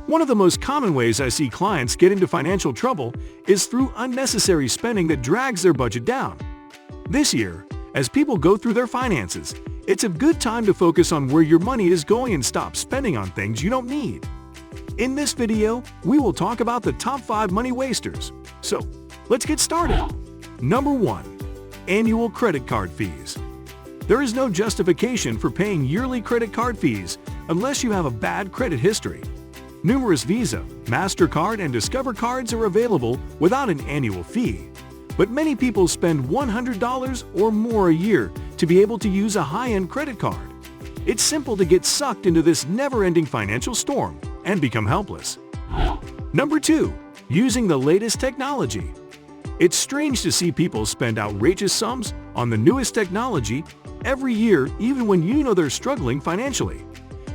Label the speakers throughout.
Speaker 1: One of the most common ways I see clients get into financial trouble is through unnecessary spending that drags their budget down. This year, as people go through their finances, it's a good time to focus on where your money is going and stop spending on things you don't need. In this video, we will talk about the top 5 money wasters. So, let's get started. Number 1. Annual credit card fees. There is no justification for paying yearly credit card fees unless you have a bad credit history. Numerous Visa, MasterCard, and Discover cards are available without an annual fee. But many people spend $100 or more a year to be able to use a high-end credit card. It's simple to get sucked into this never-ending financial storm and become helpless. Number 2. Using the latest technology. It's strange to see people spend outrageous sums on the newest technology every year, even when you know they're struggling financially.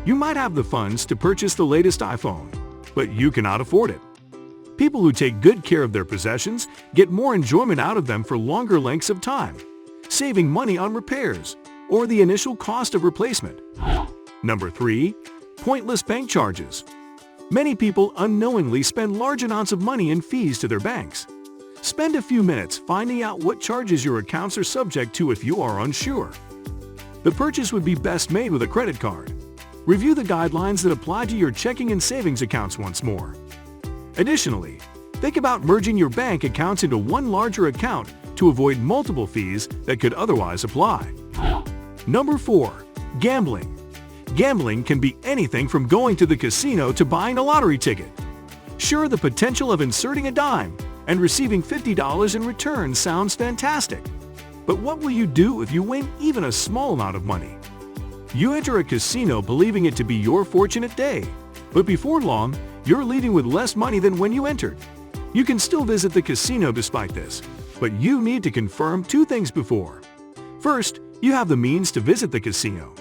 Speaker 1: You might have the funds to purchase the latest iPhone, but you cannot afford it. People who take good care of their possessions get more enjoyment out of them for longer lengths of time, saving money on repairs or the initial cost of replacement. Number 3. Pointless bank charges. Many people unknowingly spend large amounts of money in fees to their banks. Spend a few minutes finding out what charges your accounts are subject to if you are unsure. The purchase would be best made with a credit card. Review the guidelines that apply to your checking and savings accounts once more. Additionally, think about merging your bank accounts into one larger account to avoid multiple fees that could otherwise apply. Number 4. Gambling. Gambling can be anything from going to the casino to buying a lottery ticket. Sure, the potential of inserting a dime and receiving $50 in return sounds fantastic. But what will you do if you win even a small amount of money? You enter a casino believing it to be your fortunate day, but before long, you're leaving with less money than when you entered. You can still visit the casino despite this, but you need to confirm 2 things before. First, you have the means to visit the casino.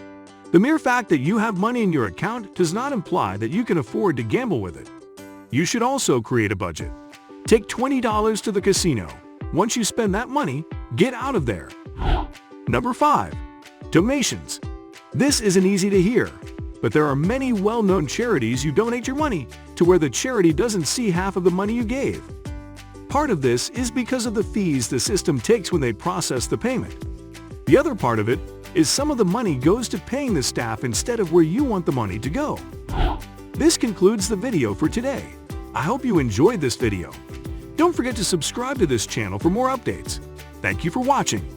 Speaker 1: The mere fact that you have money in your account does not imply that you can afford to gamble with it. You should also create a budget. Take $20 to the casino. Once you spend that money, get out of there. Number 5. Donations. This isn't easy to hear, but there are many well-known charities you donate your money to where the charity doesn't see half of the money you gave. Part of this is because of the fees the system takes when they process the payment. The other part of it is some of the money goes to paying the staff instead of where you want the money to go. This concludes the video for today. I hope you enjoyed this video. Don't forget to subscribe to this channel for more updates. Thank you for watching.